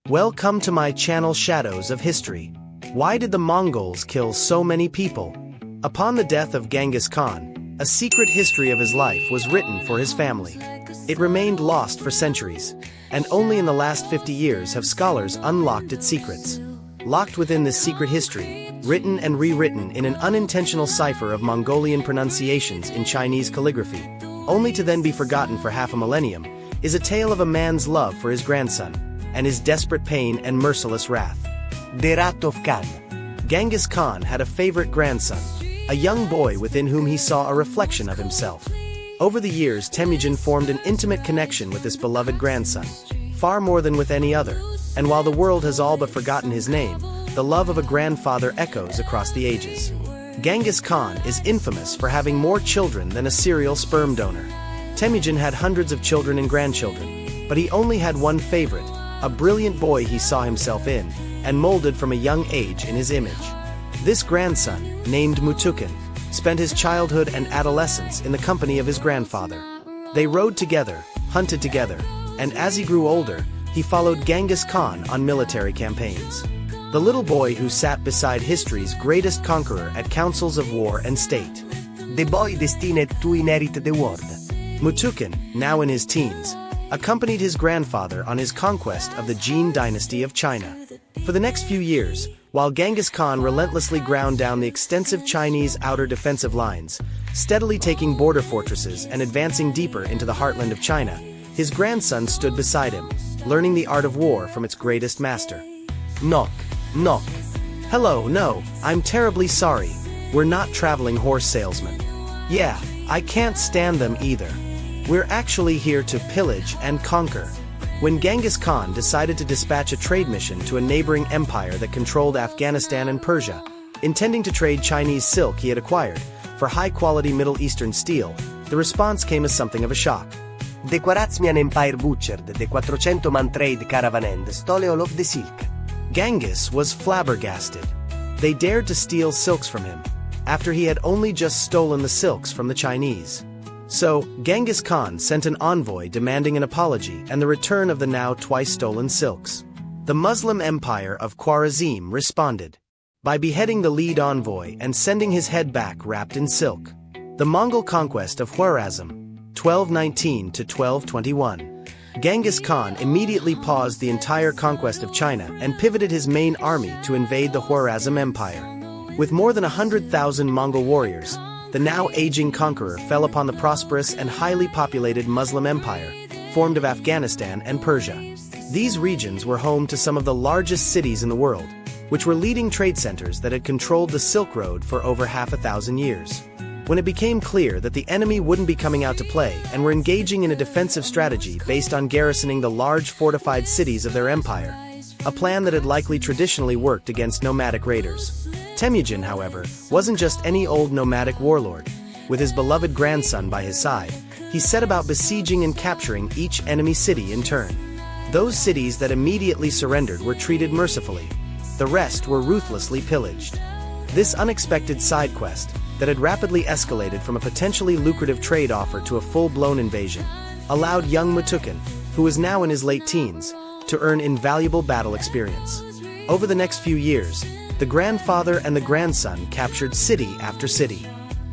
Welcome to my channel Shadows of History. Why did the Mongols kill so many people? Upon the death of Genghis Khan, a secret history of his life was written for his family. It remained lost for centuries, and only in the last 50 years have scholars unlocked its secrets. Locked within this secret history, written and rewritten in an unintentional cipher of Mongolian pronunciations in Chinese calligraphy, only to then be forgotten for half a millennium, is a tale of a man's love for his grandson, and his desperate pain and merciless wrath. The Wrath of Khan. Genghis Khan had a favorite grandson, a young boy within whom he saw a reflection of himself. Over the years, Temujin formed an intimate connection with this beloved grandson, far more than with any other, and while the world has all but forgotten his name, the love of a grandfather echoes across the ages. Genghis Khan is infamous for having more children than a serial sperm donor. Temujin had hundreds of children and grandchildren, but he only had one favorite, a brilliant boy he saw himself in, and molded from a young age in his image. This grandson, named Mutukin, spent his childhood and adolescence in the company of his grandfather. They rode together, hunted together, and as he grew older, he followed Genghis Khan on military campaigns. The little boy who sat beside history's greatest conqueror at councils of war and state. The boy destined to inherit the world. Mutukin, now in his teens, accompanied his grandfather on his conquest of the Jin dynasty of China. For the next few years, while Genghis Khan relentlessly ground down the extensive Chinese outer defensive lines, steadily taking border fortresses and advancing deeper into the heartland of China, his grandson stood beside him, learning the art of war from its greatest master. Knock, knock. Hello, no, I'm terribly sorry. We're not traveling horse salesmen. Yeah, I can't stand them either. We're actually here to pillage and conquer. When Genghis Khan decided to dispatch a trade mission to a neighboring empire that controlled Afghanistan and Persia, intending to trade Chinese silk he had acquired for high-quality Middle Eastern steel, the response came as something of a shock. The Khwarezmian Empire butchered the 400-man trade caravan and stole all of the silk. Genghis was flabbergasted. They dared to steal silks from him, after he had only just stolen the silks from the Chinese. So, Genghis Khan sent an envoy demanding an apology and the return of the now twice-stolen silks. The Muslim Empire of Khwarezm responded by beheading the lead envoy and sending his head back wrapped in silk. The Mongol conquest of Khwarezm, 1219 to 1221. Genghis Khan immediately paused the entire conquest of China and pivoted his main army to invade the Khwarezm Empire. With more than 100,000 Mongol warriors, the now aging conqueror fell upon the prosperous and highly populated Muslim empire, formed of Afghanistan and Persia. These regions were home to some of the largest cities in the world, which were leading trade centers that had controlled the Silk Road for over 500 years. When it became clear that the enemy wouldn't be coming out to play and were engaging in a defensive strategy based on garrisoning the large fortified cities of their empire, a plan that had likely traditionally worked against nomadic raiders. Temujin, however, wasn't just any old nomadic warlord. With his beloved grandson by his side, he set about besieging and capturing each enemy city in turn. Those cities that immediately surrendered were treated mercifully. The rest were ruthlessly pillaged. This unexpected side quest, that had rapidly escalated from a potentially lucrative trade offer to a full-blown invasion, allowed young Mutukin, who was now in his late teens, to earn invaluable battle experience. Over the next few years, the grandfather and the grandson captured city after city.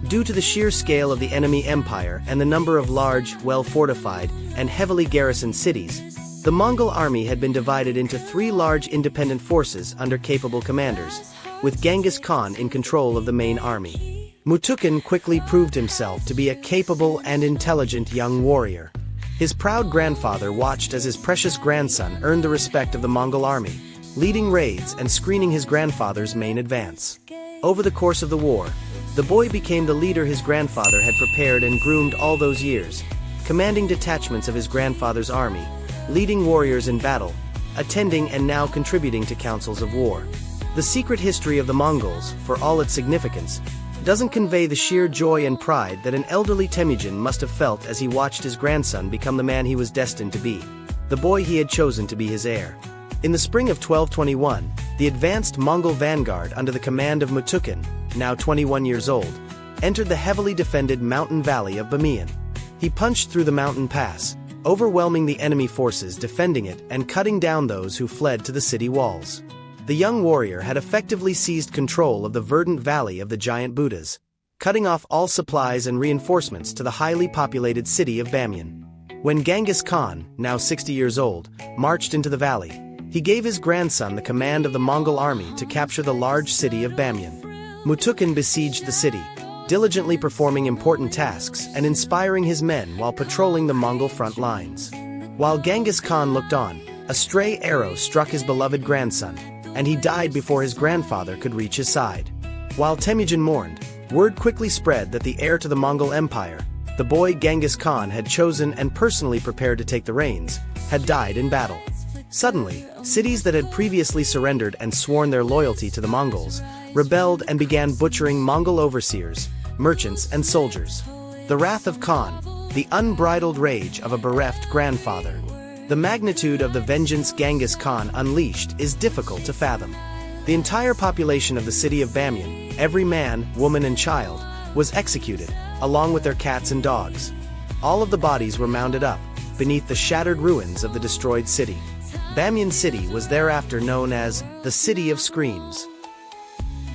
Due to the sheer scale of the enemy empire and the number of large, well-fortified, and heavily garrisoned cities, the Mongol army had been divided into 3 large independent forces under capable commanders, with Genghis Khan in control of the main army. Mutukin quickly proved himself to be a capable and intelligent young warrior. His proud grandfather watched as his precious grandson earned the respect of the Mongol army, leading raids and screening his grandfather's main advance. Over the course of the war, the boy became the leader his grandfather had prepared and groomed all those years, commanding detachments of his grandfather's army, leading warriors in battle, attending and now contributing to councils of war. The secret history of the Mongols, for all its significance, doesn't convey the sheer joy and pride that an elderly Temujin must have felt as he watched his grandson become the man he was destined to be, the boy he had chosen to be his heir. In the spring of 1221, the advanced Mongol vanguard under the command of Mutukin, now 21 years old, entered the heavily defended mountain valley of Bamiyan. He punched through the mountain pass, overwhelming the enemy forces defending it and cutting down those who fled to the city walls. The young warrior had effectively seized control of the verdant valley of the giant Buddhas, cutting off all supplies and reinforcements to the highly populated city of Bamyan. When Genghis Khan, now 60 years old, marched into the valley, he gave his grandson the command of the Mongol army to capture the large city of Bamyan. Mutukin besieged the city, diligently performing important tasks and inspiring his men while patrolling the Mongol front lines. While Genghis Khan looked on, a stray arrow struck his beloved grandson, and he died before his grandfather could reach his side. While Temujin mourned, word quickly spread that the heir to the Mongol Empire, the boy Genghis Khan had chosen and personally prepared to take the reins, had died in battle. Suddenly, cities that had previously surrendered and sworn their loyalty to the Mongols rebelled and began butchering Mongol overseers, merchants, and soldiers. The wrath of Khan, the unbridled rage of a bereft grandfather. The magnitude of the vengeance Genghis Khan unleashed is difficult to fathom. The entire population of the city of Bamyan, every man, woman, and child, was executed, along with their cats and dogs. All of the bodies were mounded up, beneath the shattered ruins of the destroyed city. Bamyan City was thereafter known as the City of Screams.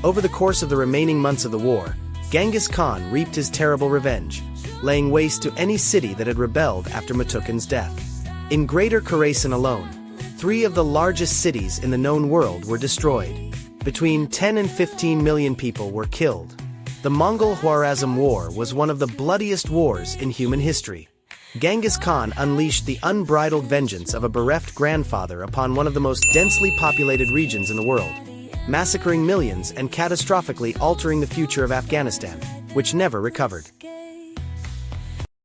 Over the course of the remaining months of the war, Genghis Khan reaped his terrible revenge, laying waste to any city that had rebelled after Mutukin's death. In Greater Khorasan alone, 3 of the largest cities in the known world were destroyed. Between 10 and 15 million people were killed. The Mongol-Khwarezm War was one of the bloodiest wars in human history. Genghis Khan unleashed the unbridled vengeance of a bereft grandfather upon one of the most densely populated regions in the world, massacring millions and catastrophically altering the future of Afghanistan, which never recovered.